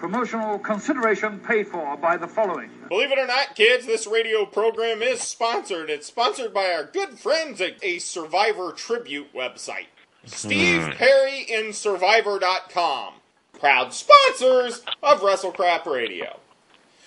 Promotional consideration paid for by the following. Believe it or not, kids, this radio program is sponsored. It's sponsored by our good friends at a Survivor tribute website. Steve Perry in Survivor.com. Proud sponsors of WrestleCrap Radio.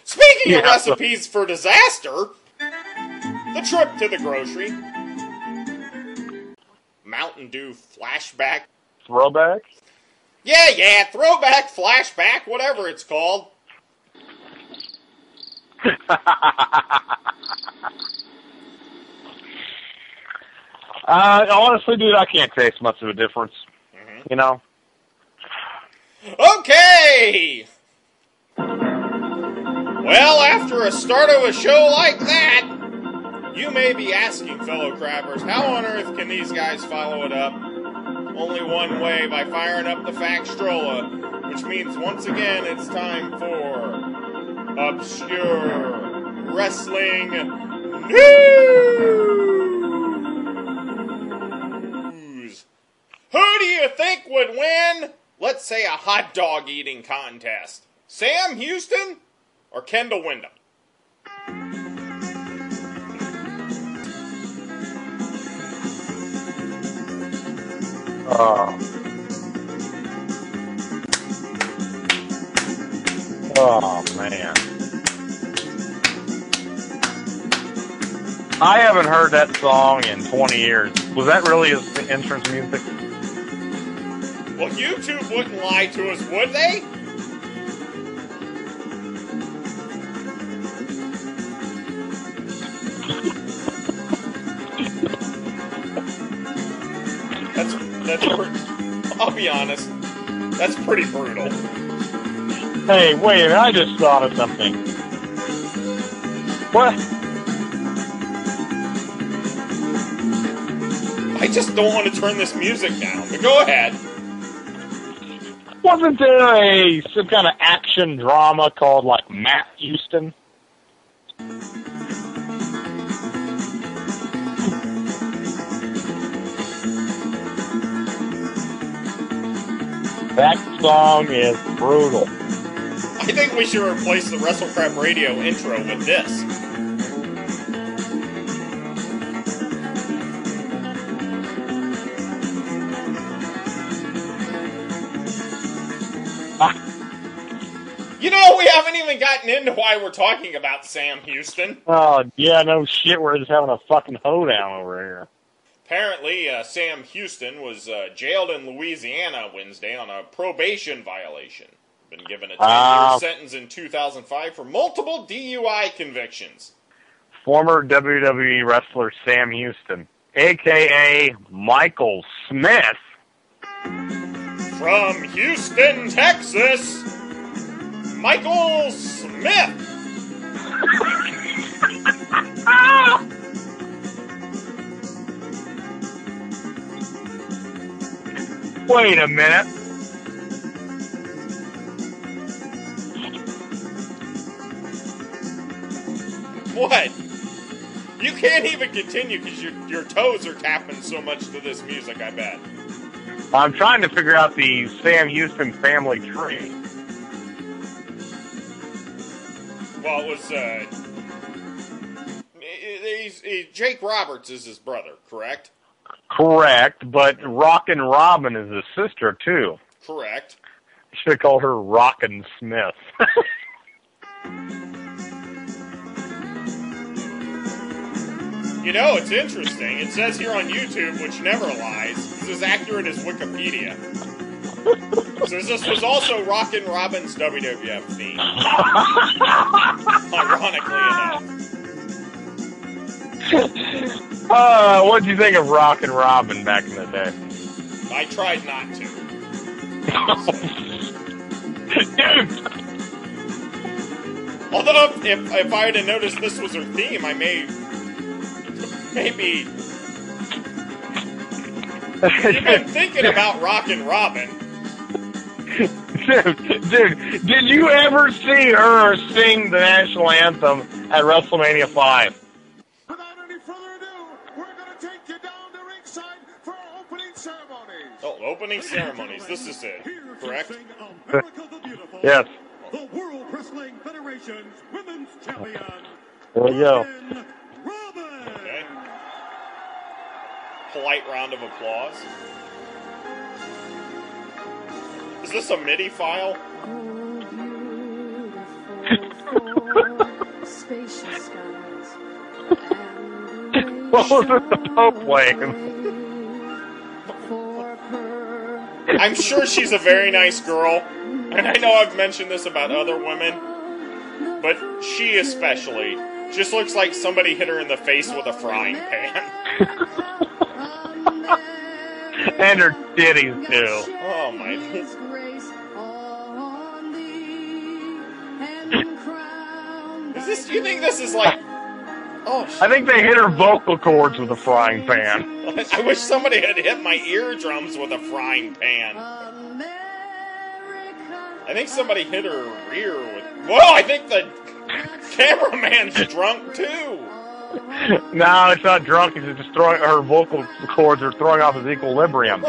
Speaking of recipes for disaster, the trip to the grocery, Mountain Dew flashback. Throwback? Yeah, throwback, flashback, whatever it's called. Honestly, dude, I can't taste much of a difference. You know? Okay! Well, after a start of a show like that, you may be asking, fellow crabbers, how on earth can these guys follow it up? Only one way, by firing up the Faxtrola, which means once again it's time for Obscure Wrestling News. Who do you think would win, let's say, a hot dog eating contest? Sam Houston or Kendall Windham? Oh, man. I haven't heard that song in 20 years. Was that really his entrance music? Well, YouTube wouldn't lie to us, would they? I'll be honest, that's pretty brutal. Hey, wait a minute, I just thought of something. What? I just don't want to turn this music down, but go ahead. Wasn't there some kind of action drama called, like, Matt Houston? That song is brutal. I think we should replace the WrestleCrap Radio intro with this. You know, we haven't even gotten into why we're talking about Sam Houston. Oh, yeah, no shit, we're just having a fucking hoedown over here. Apparently, Sam Houston was jailed in Louisiana Wednesday on a probation violation. Been given a 10-year sentence in 2005 for multiple DUI convictions. Former WWE wrestler Sam Houston, a.k.a. Michael Smith. From Houston, Texas, Michael Smith. Wait a minute. What? You can't even continue because your toes are tapping so much to this music, I bet. I'm trying to figure out the Sam Houston family tree. Well, it was, Jake Roberts is his brother, correct? Correct, but Rockin' Robin is his sister, too. Correct. Should have called her Rockin' Smith. You know, it's interesting. It says here on YouTube, which never lies, this is accurate as Wikipedia. So this was also Rockin' Robin's WWF theme. Ironically enough. What'd you think of Rockin' Robin back in the day? I tried not to. Dude! Although, if I had noticed this was her theme, I maybe... You've been thinking about Rockin' Robin. Dude, did you ever see her sing the national anthem at WrestleMania 5? Without any further ado, we're going to take you down to ringside for our opening ceremonies. Oh, opening ceremonies. This is it, correct? Yes. the World Wrestling Federation's Women's Champion, There we go. Rockin' Robin. Okay. Polite round of applause. Is this a MIDI file? What was it the Pope playing? I'm sure she's a very nice girl, and I know I've mentioned this about other women, but she especially just looks like somebody hit her in the face with a frying pan. And her titties, too. Oh my. Is this, do you think this is like... Oh, I think they hit her vocal cords with a frying pan. I wish somebody had hit my eardrums with a frying pan. I think somebody hit her rear with... Whoa, I think the cameraman's drunk too. No, it's not drunk. It's just throwing her vocal cords are throwing off his equilibrium.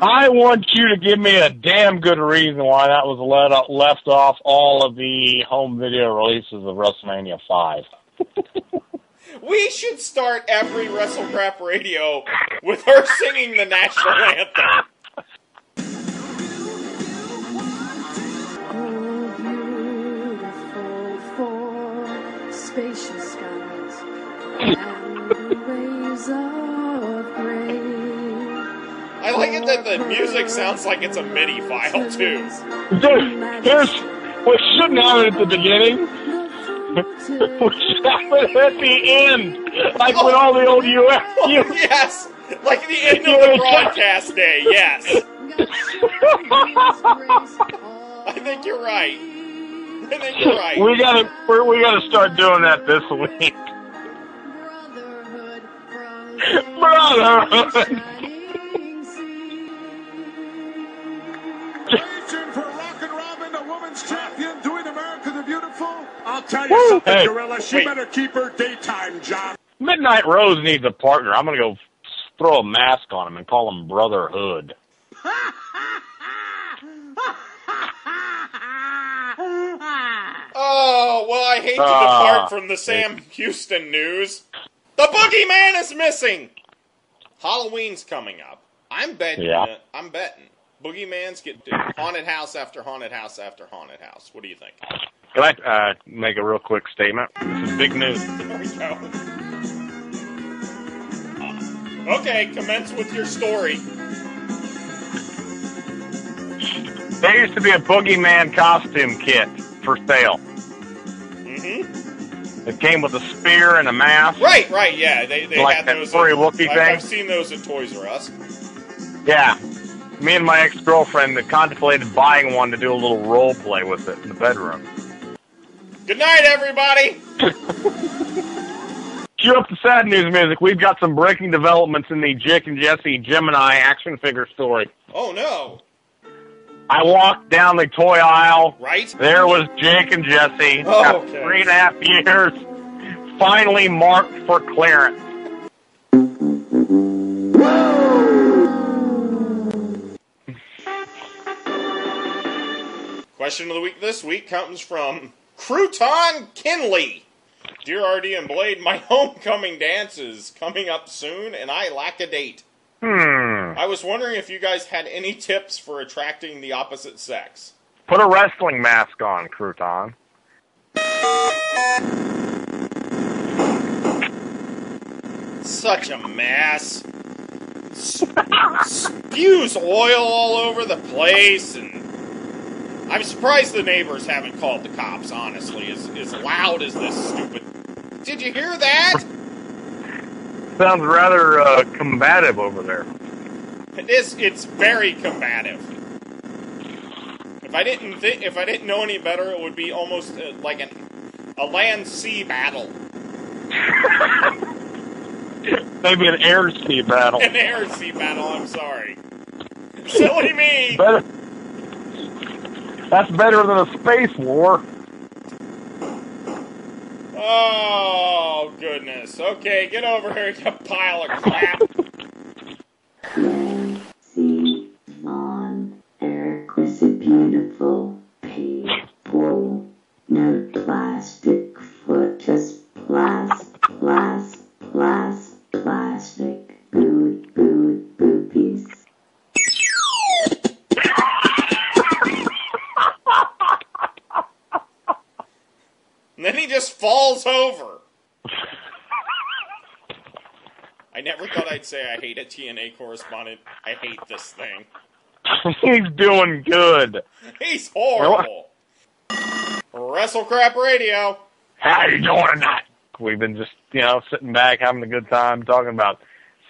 I want you to give me a damn good reason why that was left off all of the home video releases of WrestleMania 5. We should start every WrestleCrap radio with her singing the national anthem. Spacious skies and waves of gray. I like it that the music sounds like it's a MIDI file, too. Here's what shouldn't happen at the beginning. What should happen at the end. Like when all the old US... Yes! Like the end of the broadcast day, yes. I think you're right. I think you're right. We gotta start doing that this week. Brotherhood. For Rockin' Robin, the women's champion, doing America the Beautiful. I'll tell you something, Hey. Gorilla. She better keep her daytime job. Midnight Rose needs a partner. I'm gonna go throw a mask on him and call him Brotherhood. Oh, well, I hate to depart from the Sam Houston news. The Boogeyman is missing! Halloween's coming up. I'm betting. Yeah. I'm betting. Boogeyman's getting haunted house after haunted house after haunted house. What do you think? Can I make a real quick statement? This is big news. There we go. Okay, commence with your story. There used to be a Boogeyman costume kit for sale. Mm-hmm. It came with a spear and a mask. Right, yeah. They like had that those. furry Wookiee thing. I've seen those at Toys R Us. Yeah. Me and my ex-girlfriend had contemplated buying one to do a little role play with it in the bedroom. Good night, everybody! Cue up the sad news music. We've got some breaking developments in the Jake and Jesse Gymini action figure story. Oh, no. I walked down the toy aisle. Right? There was Jake and Jesse. Oh, after 3.5 years. Finally marked for clearance. Question of the week this week comes from Crouton Kinley. Dear RD and Blade, my homecoming dance is coming up soon, and I lack a date. I was wondering if you guys had any tips for attracting the opposite sex. Put a wrestling mask on, Crouton. Such a mess. Spews oil all over the place, and I'm surprised the neighbors haven't called the cops, honestly, as loud as this stupid... Did you hear that? Sounds rather combative over there. It's very combative. If I didn't know any better, it would be almost like a land-sea battle. Maybe an air-sea battle. An air-sea battle, I'm sorry. Silly me! Better. That's better than a space war. Oh, goodness. Okay, get over here, you pile of crap. Nancy Vaughn, Eric was a beautiful people. No plastic foot, just plastic. Boobies. And then he just falls over. I never thought I'd say I hate a TNA correspondent. I hate this thing. He's doing good. He's horrible. WrestleCrap Radio. How you doing tonight? We've been just, sitting back, having a good time, talking about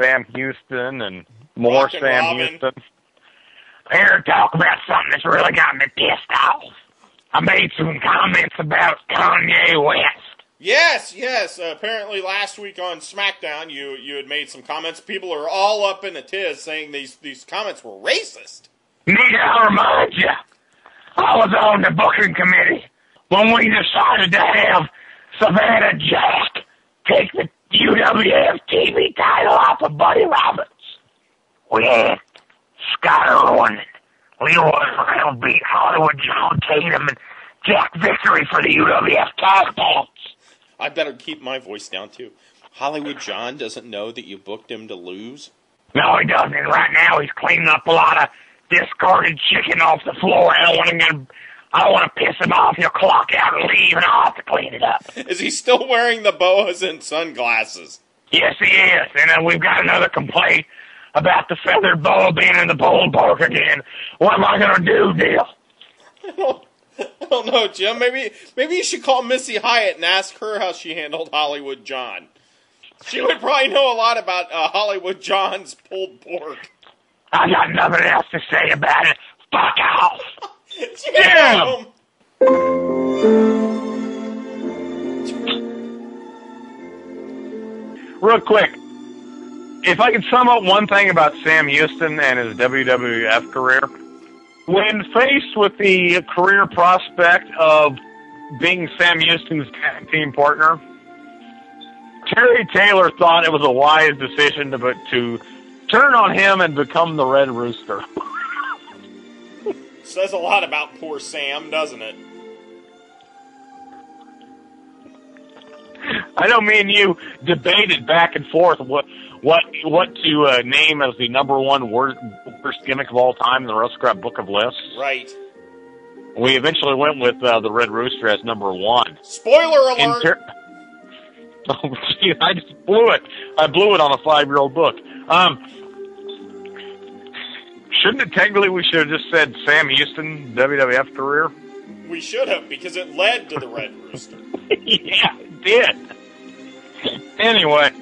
Sam Houston and more Rockin' Sam Robin. Houston. Here to talk about something that's really got me pissed off. I made some comments about Kanye West. Yes. Apparently last week on SmackDown, you had made some comments. People are all up in a tiz saying these comments were racist. Nigga, I'll remind you, I was on the booking committee when we decided to have Savannah Jack take the UWF TV title off of Buddy Roberts. We had Scott Irwin, Leroy Brown beat Hollywood John Tatum, and Jack Victory for the UWF tag belts. I better keep my voice down, too. Hollywood John doesn't know that you booked him to lose? No, he doesn't. And right now he's cleaning up a lot of discarded chicken off the floor. I don't want to piss him off. He'll clock out and leave, and I'll have to clean it up. Is he still wearing the boas and sunglasses? Yes, he is. And we've got another complaint about the feathered boa being in the bowl park again. What am I going to do, Dale? I don't know, Jim. Maybe you should call Missy Hyatt and ask her how she handled Hollywood John. She would probably know a lot about Hollywood John's pulled pork. I got nothing else to say about it. Fuck off. Jim! Real quick, if I could sum up one thing about Sam Houston and his WWF career, when faced with the career prospect of being Sam Houston's tag team partner, Terry Taylor thought it was a wise decision to turn on him and become the Red Rooster. Says a lot about poor Sam, doesn't it? I know me and you debated back and forth what to name as the number one worst gimmick of all time in the WrestleCrap Book of Lists. Right. We eventually went with the Red Rooster as number one. Spoiler alert! Oh, gee, I just blew it. I blew it on a 5-year-old book. Shouldn't it technically we should have just said Sam Houston, WWF career? We should have, because it led to the Red Rooster. Yeah, it did. Anyway,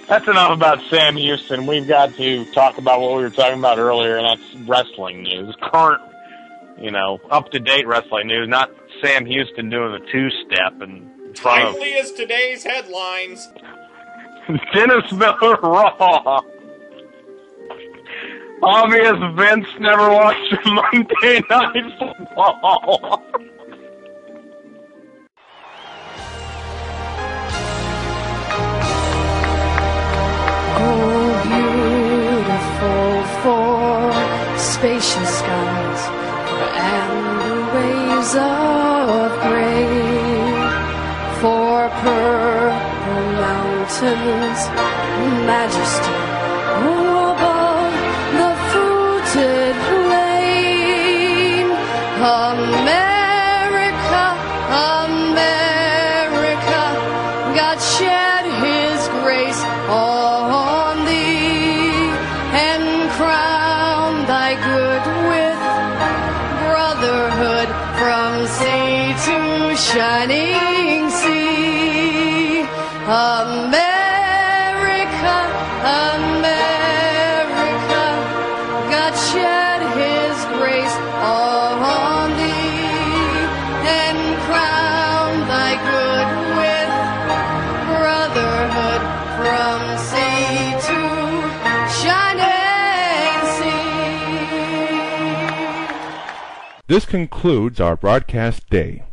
that's enough about Sam Houston. We've got to talk about what we were talking about earlier, and that's wrestling news. Current, up-to-date wrestling news, not Sam Houston doing the two-step in front of... Timely as today's headlines. Dennis Miller Raw. Obvious Vince never watched Monday Night Football. Oh, beautiful for spacious skies and the waves of gray, for purple mountains, majesty above the fruited plain. America, America, God shed His grace on thee, and crown thy good with brotherhood from sea to shining sea. America, America, God shed His grace on thee, and crown thy good with brotherhood from sea to shining sea. This concludes our broadcast day.